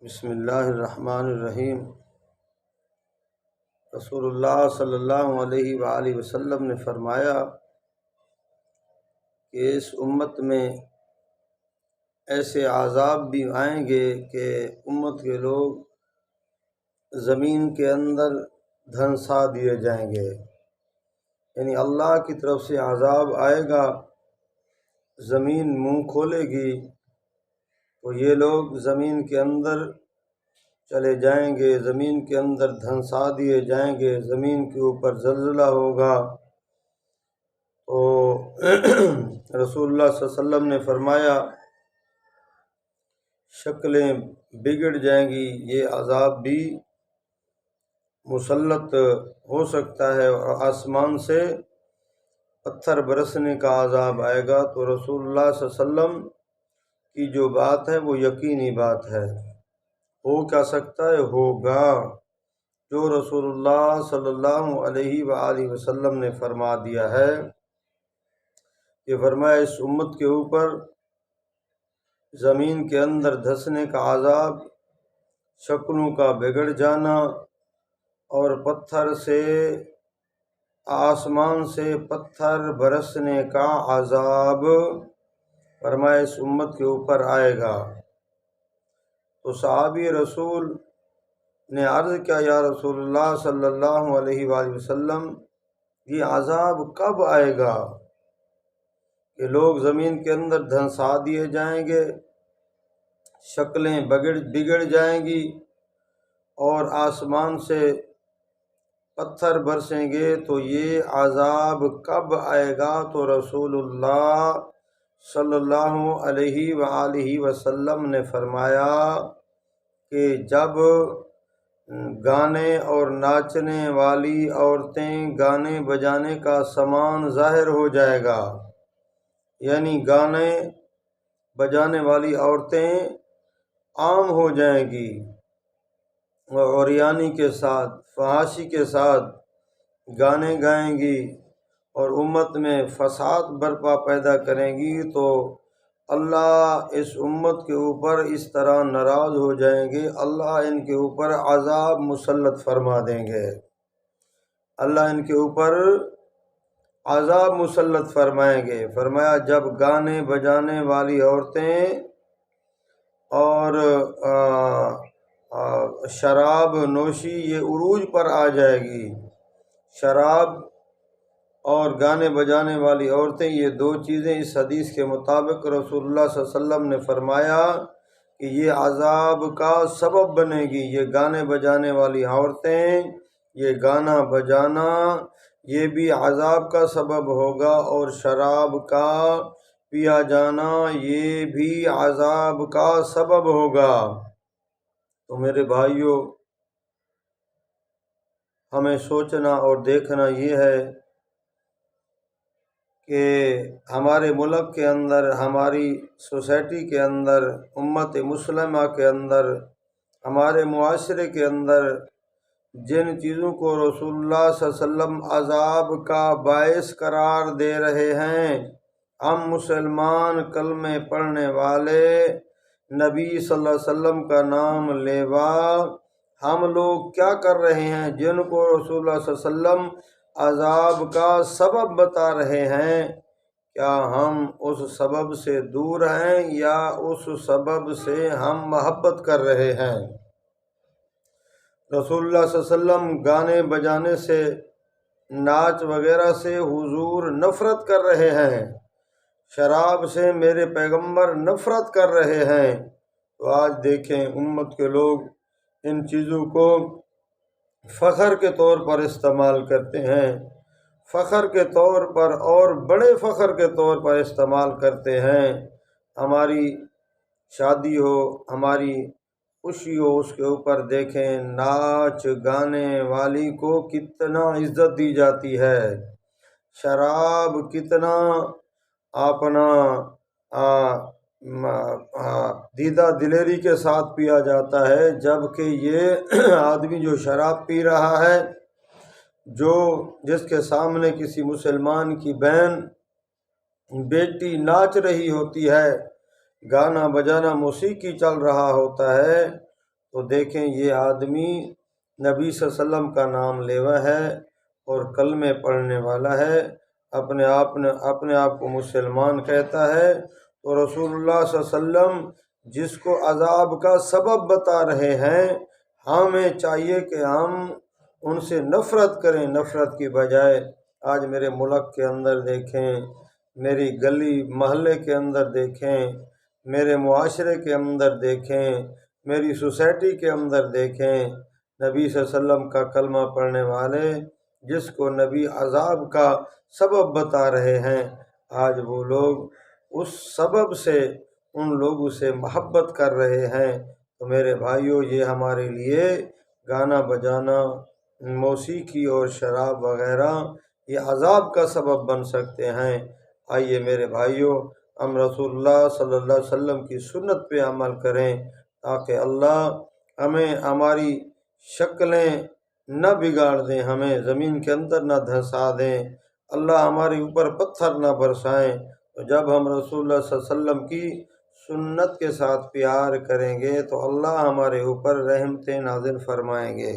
بسم اللہ الرحمن الرحیم۔ رسول اللہ صلی اللہ علیہ وآلہ وسلم نے فرمایا کہ اس امت میں ایسے عذاب بھی آئیں گے کہ امت کے لوگ زمین کے اندر دھنسا دیے جائیں گے، یعنی اللہ کی طرف سے عذاب آئے گا، زمین منہ کھولے گی تو یہ لوگ زمین کے اندر چلے جائیں گے، زمین کے اندر دھنسا دیے جائیں گے، زمین کے اوپر زلزلہ ہوگا۔ تو رسول اللہ صلی اللہ علیہ وسلم نے فرمایا شکلیں بگڑ جائیں گی، یہ عذاب بھی مسلط ہو سکتا ہے، اور آسمان سے پتھر برسنے کا عذاب آئے گا۔ تو رسول اللہ صلی اللہ علیہ وسلم کی جو بات ہے وہ یقینی بات ہے، ہو کیا سکتا ہے، ہوگا۔ جو رسول اللہ صلی اللہ علیہ وآلہ وسلم نے فرما دیا ہے، کہ فرمایا اس امت کے اوپر زمین کے اندر دھسنے کا عذاب، شکلوں کا بگڑ جانا، اور پتھر سے آسمان سے پتھر برسنے کا عذاب فرمایا اس امت کے اوپر آئے گا۔ تو صحابی رسول نے عرض کیا، یا رسول اللہ صلی اللہ علیہ وآلہ وسلم، یہ عذاب کب آئے گا کہ لوگ زمین کے اندر دھنسا دیے جائیں گے، شکلیں بگڑ جائیں گی، اور آسمان سے پتھر برسیں گے، تو یہ عذاب کب آئے گا؟ تو رسول اللہ صلی اللہ علیہ وآلہ وسلم نے فرمایا کہ جب گانے اور ناچنے والی عورتیں گانے بجانے کا سامان ظاہر ہو جائے گا، یعنی گانے بجانے والی عورتیں عام ہو جائیں گی، اور عریانی کے ساتھ، فحاشی کے ساتھ گانے گائیں گی، اور امت میں فساد برپا پیدا کریں گی، تو اللہ اس امت کے اوپر اس طرح ناراض ہو جائیں گے، اللہ ان کے اوپر عذاب مسلط فرما دیں گے، اللہ ان کے اوپر عذاب مسلط فرمائیں گے۔ فرمایا جب گانے بجانے والی عورتیں اور شراب نوشی یہ عروج پر آ جائے گی، شراب اور گانے بجانے والی عورتیں، یہ دو چیزیں اس حدیث کے مطابق رسول اللہ صلی اللہ علیہ وسلم نے فرمایا کہ یہ عذاب کا سبب بنے گی۔ یہ گانے بجانے والی عورتیں، یہ گانا بجانا، یہ بھی عذاب کا سبب ہوگا، اور شراب کا پیا جانا یہ بھی عذاب کا سبب ہوگا۔ تو میرے بھائیوں، ہمیں سوچنا اور دیکھنا یہ ہے کہ ہمارے ملک کے اندر، ہماری سوسائٹی کے اندر، امت مسلمہ کے اندر، ہمارے معاشرے کے اندر جن چیزوں کو رسول اللہ صلی اللہ علیہ وسلم عذاب کا باعث قرار دے رہے ہیں، ہم مسلمان کلمے پڑھنے والے، نبی صلی اللہ علیہ وسلم کا نام لیوا، ہم لوگ کیا کر رہے ہیں؟ جن کو رسول اللہ صلی اللہ علیہ وسلم عذاب کا سبب بتا رہے ہیں، کیا ہم اس سبب سے دور ہیں یا اس سبب سے ہم محبت کر رہے ہیں؟ رسول اللہ صلی اللہ علیہ وسلم گانے بجانے سے، ناچ وغیرہ سے حضور نفرت کر رہے ہیں، شراب سے میرے پیغمبر نفرت کر رہے ہیں۔ تو آج دیکھیں امت کے لوگ ان چیزوں کو فخر کے طور پر استعمال کرتے ہیں، فخر کے طور پر، اور بڑے فخر کے طور پر استعمال کرتے ہیں۔ ہماری شادی ہو، ہماری خوشی ہو، اس کے اوپر دیکھیں ناچ گانے والی کو کتنا عزت دی جاتی ہے، شراب کتنا اپنا دیدہ دلیری کے ساتھ پیا جاتا ہے، جبکہ یہ آدمی جو شراب پی رہا ہے، جس کے سامنے کسی مسلمان کی بہن بیٹی ناچ رہی ہوتی ہے، گانا بجانا موسیقی چل رہا ہوتا ہے، تو دیکھیں یہ آدمی نبی صلی اللہ علیہ وسلم کا نام لیوا ہے اور کلمے پڑھنے والا ہے، اپنے آپ کو مسلمان کہتا ہے، تو رسول اللہ صلی اللہ علیہ وسلم جس کو عذاب کا سبب بتا رہے ہیں، ہمیں چاہیے کہ ہم ان سے نفرت کریں، نفرت کی بجائے آج میرے ملک کے اندر دیکھیں، میری گلی محلے کے اندر دیکھیں، میرے معاشرے کے اندر دیکھیں، میری سوسائٹی کے اندر دیکھیں، نبی صلی اللہ علیہ وسلم کا کلمہ پڑھنے والے جس کو نبی عذاب کا سبب بتا رہے ہیں، آج وہ لوگ اس سبب سے ان لوگوں سے محبت کر رہے ہیں۔ تو میرے بھائیوں، یہ ہمارے لیے گانا بجانا، موسیقی اور شراب وغیرہ یہ عذاب کا سبب بن سکتے ہیں۔ آئیے میرے بھائیوں، ہم رسول اللہ صلی اللہ علیہ وسلم کی سنت پہ عمل کریں تاکہ اللہ ہمیں ہماری شکلیں نہ بگاڑ دیں، ہمیں زمین کے اندر نہ دھنسا دیں، اللہ ہمارے اوپر پتھر نہ برسائیں۔ تو جب ہم رسول اللہ صلی اللہ علیہ وسلم کی سنت کے ساتھ پیار کریں گے تو اللہ ہمارے اوپر رحمتیں نازل فرمائیں گے۔